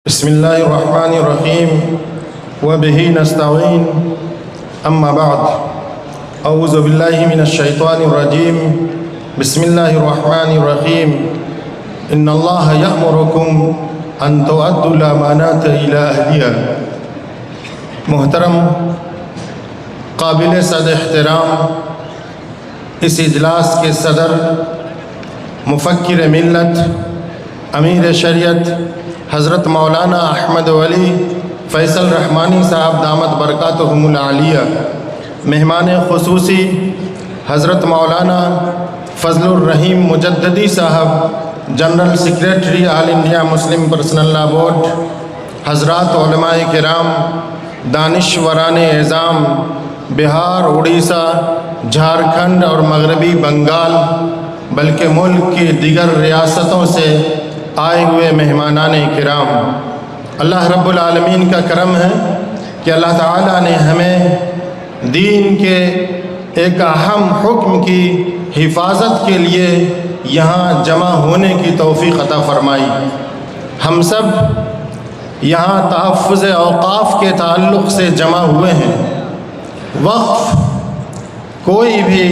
بسم الله الرحمن الرحيم وبه نستعين أما بعد أعوذ بالله من الشيطان الرجيم بسم الله الرحمن الرحيم إن الله يأمركم أن تؤدوا الأمانات إلى أهلها۔ محترم قابل صد احترام اس اجلاس کے صدر مفکر ملت امیر شریعت حضرت مولانا احمد ولی فیصل رحمانی صاحب دامت برکاتہم العالیہ، مہمان خصوصی حضرت مولانا فضل الرحیم مجددی صاحب جنرل سیکریٹری آل انڈیا مسلم پرسنل لا بورڈ، حضرات علماء کرام، دانشوران اعظام، بہار، اڑیسہ، جھارکھنڈ اور مغربی بنگال بلکہ ملک کی دیگر ریاستوں سے آئے ہوئے مہمانان کرام، اللہ رب العالمین کا کرم ہے کہ اللہ تعالیٰ نے ہمیں دین کے ایک اہم حکم کی حفاظت کے لیے یہاں جمع ہونے کی توفیق عطا فرمائی۔ ہم سب یہاں تحفظ اوقاف کے تعلق سے جمع ہوئے ہیں۔ وقف کوئی بھی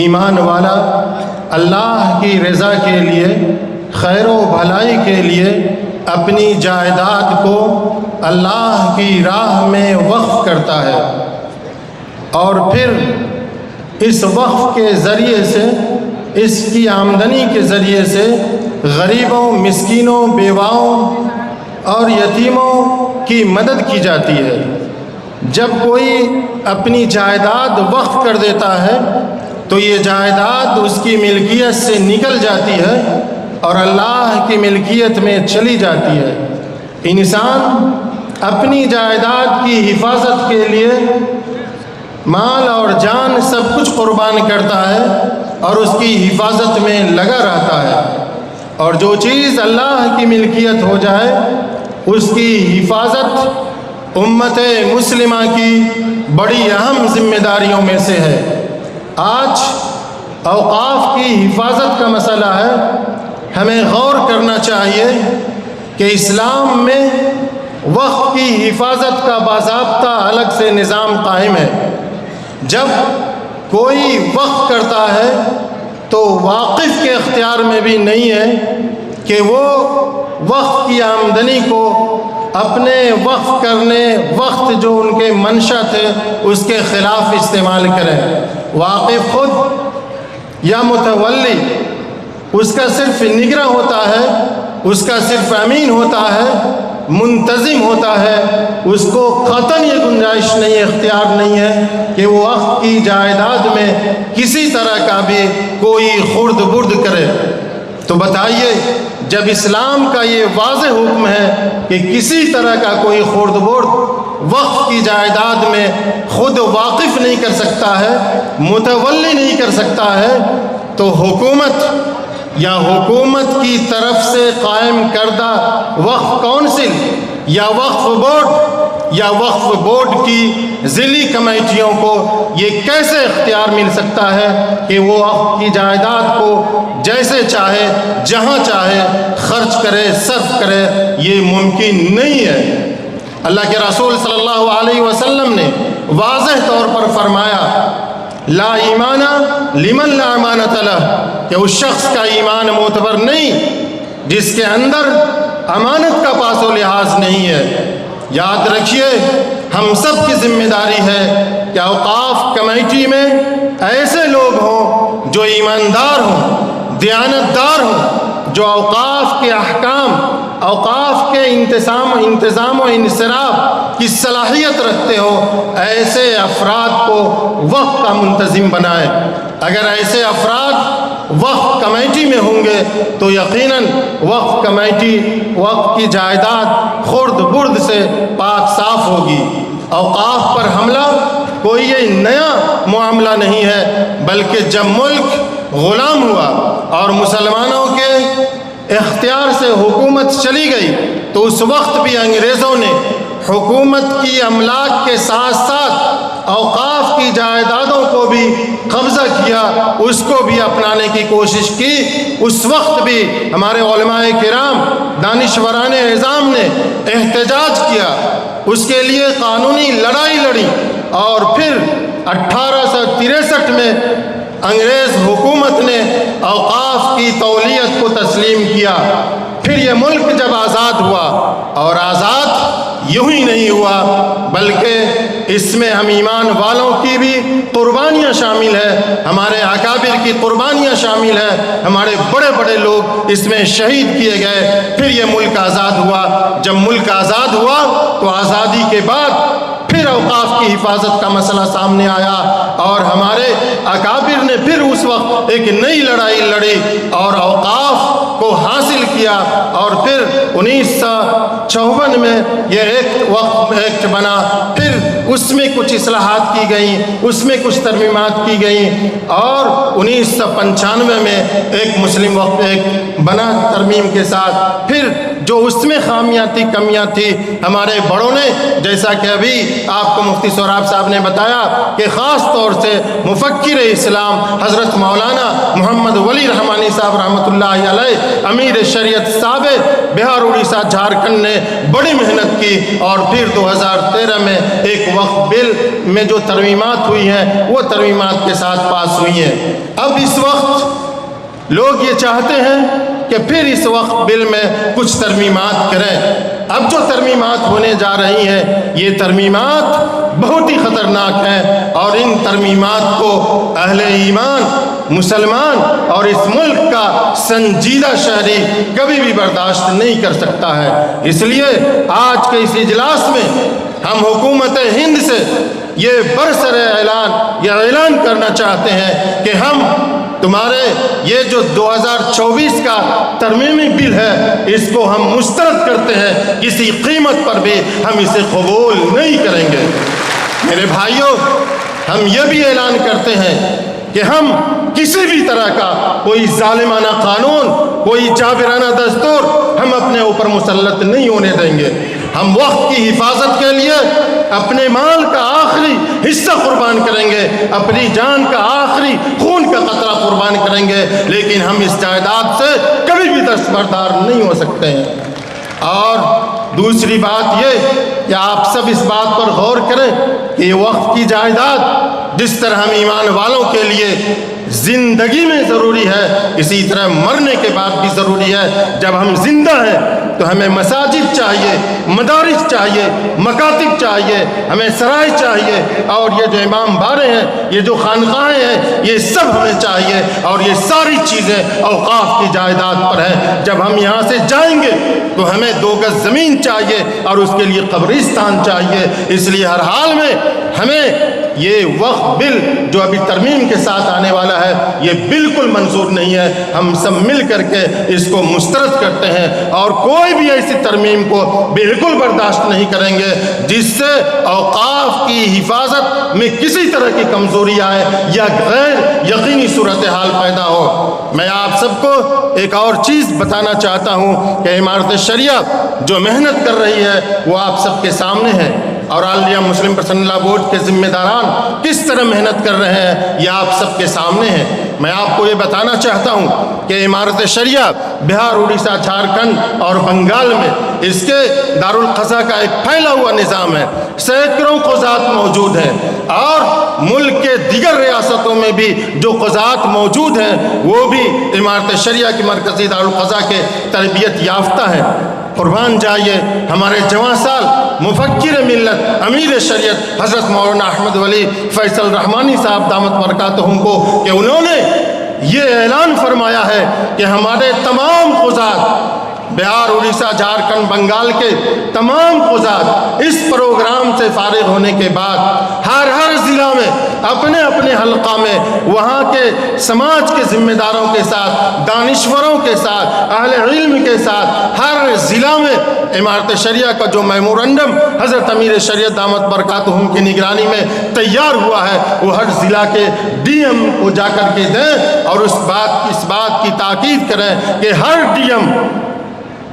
ایمان والا اللہ کی رضا کے لیے، خیر و بھلائی کے لیے اپنی جائیداد کو اللہ کی راہ میں وقف کرتا ہے اور پھر اس وقف کے ذریعے سے، اس کی آمدنی کے ذریعے سے غریبوں، مسکینوں، بیواؤں اور یتیموں کی مدد کی جاتی ہے۔ جب کوئی اپنی جائیداد وقف کر دیتا ہے تو یہ جائیداد اس کی ملکیت سے نکل جاتی ہے اور اللہ کی ملکیت میں چلی جاتی ہے۔ انسان اپنی جائیداد کی حفاظت کے لیے مال اور جان سب کچھ قربان کرتا ہے اور اس کی حفاظت میں لگا رہتا ہے، اور جو چیز اللہ کی ملکیت ہو جائے اس کی حفاظت امت مسلمہ کی بڑی اہم ذمہ داریوں میں سے ہے۔ آج اوقاف کی حفاظت کا مسئلہ ہے۔ ہمیں غور کرنا چاہیے کہ اسلام میں وقف کی حفاظت کا باضابطہ الگ سے نظام قائم ہے۔ جب کوئی وقف کرتا ہے تو واقف کے اختیار میں بھی نہیں ہے کہ وہ وقف کی آمدنی کو اپنے وقف کرنے وقت جو ان کے منشا تھے اس کے خلاف استعمال کریں۔ واقف خود یا متولی اس کا صرف نگراں ہوتا ہے، اس کا صرف امین ہوتا ہے، منتظم ہوتا ہے، اس کو قطعاً یہ گنجائش نہیں، اختیار نہیں ہے کہ وہ وقف کی جائیداد میں کسی طرح کا بھی کوئی خرد برد کرے۔ تو بتائیے، جب اسلام کا یہ واضح حکم ہے کہ کسی طرح کا کوئی خرد برد وقف کی جائیداد میں خود واقف نہیں کر سکتا ہے، متولی نہیں کر سکتا ہے، تو حکومت یا حکومت کی طرف سے قائم کردہ وقف کونسل یا وقف بورڈ یا وقف بورڈ کی ضلعی کمیٹیوں کو یہ کیسے اختیار مل سکتا ہے کہ وہ وقف کی جائیداد کو جیسے چاہے، جہاں چاہے خرچ کرے، صرف کرے؟ یہ ممکن نہیں ہے۔ اللہ کے رسول صلی اللہ علیہ وسلم نے واضح طور پر فرمایا، لا ایمان لمن لا امانت لہ، کہ اس شخص کا ایمان معتبر نہیں جس کے اندر امانت کا پاس و لحاظ نہیں ہے۔ یاد رکھیے، ہم سب کی ذمہ داری ہے کہ اوقاف کمیٹی میں ایسے لوگ ہوں جو ایماندار ہوں، دیانتدار ہوں، جو اوقاف کے احکام، اوقاف کے انتظام و انصراف کی صلاحیت رکھتے ہو۔ ایسے افراد کو وقف کا منتظم بنائے۔ اگر ایسے افراد وقف کمیٹی میں ہوں گے تو یقیناً وقف کمیٹی وقف کی جائیداد خرد برد سے پاک صاف ہوگی۔ اوقاف پر حملہ کوئی یہ نیا معاملہ نہیں ہے، بلکہ جب ملک غلام ہوا اور مسلمانوں کے اختیار سے حکومت چلی گئی تو اس وقت بھی انگریزوں نے حکومت کی املاک کے ساتھ ساتھ اوقاف کی جائیدادوں کو بھی قبضہ کیا، اس کو بھی اپنانے کی کوشش کی، اس وقت بھی ہمارے علماء کرام، دانشوران اعظام نے احتجاج کیا، اس کے لیے قانونی لڑائی لڑی، اور پھر 1863 میں انگریز حکومت نے اوقاف کی تولیت کو تسلیم کیا۔ پھر یہ ملک جب آزاد ہوا، اور آزاد یوں ہی نہیں ہوا بلکہ اس میں ہم ایمان والوں کی بھی قربانیاں شامل ہیں، ہمارے اکابر کی قربانیاں شامل ہیں، ہمارے بڑے بڑے لوگ اس میں شہید کیے گئے۔ پھر یہ ملک آزاد ہوا۔ جب ملک آزاد ہوا تو آزادی کے بعد پھر اوقاف کی حفاظت کا مسئلہ سامنے آیا، اور ہمارے اکابر نے پھر اس وقت ایک نئی لڑائی لڑی اور اوقاف کو حاصل کیا، اور پھر 1954 میں یہ ایکٹ بنا۔ پھر اس میں کچھ اصلاحات کی گئیں، اس میں کچھ ترمیمات کی گئیں، اور 1995 میں ایک مسلم وقف ایکٹ بنا ترمیم کے ساتھ۔ پھر جو اس میں خامیاں تھی، کمیاں تھی، ہمارے بڑوں نے، جیسا کہ ابھی آپ کو مفتی سہراب صاحب نے بتایا کہ خاص طور سے مفکر اسلام حضرت مولانا محمد ولی رحمانی صاحب رحمۃ اللہ علیہ، امیر شریعت صاحب بہار اڑیسہ جھارکھنڈ نے بڑی محنت کی، اور پھر 2013 میں ایک وقف بل میں جو ترمیمات ہوئی ہیں وہ ترمیمات کے ساتھ پاس ہوئی ہیں۔ اب اس وقت لوگ یہ چاہتے ہیں کہ پھر اس وقت بل میں کچھ ترمیمات کریں۔ اب جو ترمیمات ہونے جا رہی ہیں یہ ترمیمات بہت ہی خطرناک ہیں، اور ان ترمیمات کو اہل ایمان، مسلمان اور اس ملک کا سنجیدہ شہری کبھی بھی برداشت نہیں کر سکتا ہے۔ اس لیے آج کے اس اجلاس میں ہم حکومت ہند سے یہ برسر اعلان کرنا چاہتے ہیں کہ ہم تمہارے یہ جو 2024 کا ترمیمی بل ہے اس کو ہم مسترد کرتے ہیں، کسی قیمت پر بھی ہم اسے قبول نہیں کریں گے۔ میرے بھائیوں، ہم یہ بھی اعلان کرتے ہیں کہ ہم کسی بھی طرح کا کوئی ظالمانہ قانون، کوئی جابرانہ دستور ہم اپنے اوپر مسلط نہیں ہونے دیں گے۔ ہم وقت کی حفاظت کے لیے اپنے مال کا آخری حصہ قربان کریں گے، اپنی جان کا آخری خون کا قطرہ قربان کریں گے، لیکن ہم اس جائیداد سے کبھی بھی دستبردار نہیں ہو سکتے ہیں۔ اور دوسری بات یہ کہ آپ سب اس بات پر غور کریں کہ یہ وقف کی جائیداد جس طرح ہم ایمان والوں کے لیے زندگی میں ضروری ہے، اسی طرح مرنے کے بعد بھی ضروری ہے۔ جب ہم زندہ ہیں تو ہمیں مساجد چاہیے، مدارس چاہیے، مکاتب چاہیے، ہمیں سرائے چاہیے، اور یہ جو امام بارے ہیں، یہ جو خانقاہیں ہیں، یہ سب ہمیں چاہیے، اور یہ ساری چیزیں اوقاف کی جائیداد پر ہیں۔ جب ہم یہاں سے جائیں گے تو ہمیں 2 گز زمین چاہیے اور اس کے لیے قبرستان چاہیے۔ اس لیے ہر حال میں ہمیں یہ وقف بل جو ابھی ترمیم کے ساتھ آنے والا ہے یہ بالکل منظور نہیں ہے۔ ہم سب مل کر کے اس کو مسترد کرتے ہیں، اور کوئی بھی ایسی ترمیم کو بالکل برداشت نہیں کریں گے جس سے اوقاف کی حفاظت میں کسی طرح کی کمزوری آئے یا غیر یقینی صورتحال پیدا ہو۔ میں آپ سب کو ایک اور چیز بتانا چاہتا ہوں کہ عمارت شریعہ جو محنت کر رہی ہے وہ آپ سب کے سامنے ہے، اور عالیہ مسلم پرسنل لا بورڈ کے ذمہ داران کس طرح محنت کر رہے ہیں یہ آپ سب کے سامنے ہے۔ میں آپ کو یہ بتانا چاہتا ہوں کہ عمارت شریعہ بہار، اڑیسہ، جھارکھنڈ اور بنگال میں اس کے دارالقضاء کا ایک پھیلا ہوا نظام ہے، سینکڑوں قضات موجود ہیں، اور ملک کے دیگر ریاستوں میں بھی جو قضات موجود ہیں وہ بھی عمارت شریعہ کی مرکزی دارالقضاء کے تربیت یافتہ ہیں۔ قربان جائیے ہمارے جوان سال مفکر ملت امیر شریعت حضرت مولانا احمد ولی فیصل رحمانی صاحب دامت برکاتہم کو کہ انہوں نے یہ اعلان فرمایا ہے کہ ہمارے تمام قضات، بہار، اڑیسہ، جھارکھنڈ، بنگال کے تمام قضات اس پروگرام سے فارغ ہونے کے بعد ہر ضلع میں اپنے اپنے حلقہ میں وہاں کے سماج کے ذمہ داروں کے ساتھ، دانشوروں کے ساتھ، اہل علم کے ساتھ ہر ضلع میں عمارت شریعہ کا جو میمورنڈم حضرت امیر شریعت دامت برکاتہم کی نگرانی میں تیار ہوا ہے وہ ہر ضلع کے ڈی ایم کو جا کر کے دیں، اور اس بات کی تاکید کریں کہ ہر ڈی ایم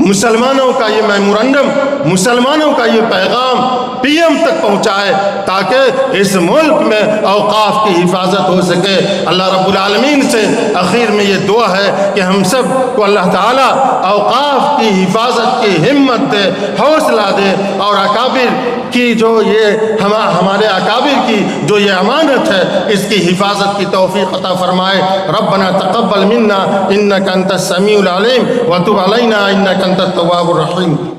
مسلمانوں کا یہ میمورنڈم، مسلمانوں کا یہ پیغام PM تک پہنچائے تاکہ اس ملک میں اوقاف کی حفاظت ہو سکے۔ اللہ رب العالمین سے آخر میں یہ دعا ہے کہ ہم سب کو اللہ تعالیٰ اوقاف کی حفاظت کی ہمت دے، حوصلہ دے، اور اکابر کی جو یہ ہمارے اکابر کی جو یہ امانت ہے اس کی حفاظت کی توفیق عطا فرمائے۔ ربنا تقبل منا انک انت السمیع العلیم وتب علینا انک انت التواب الرحیم۔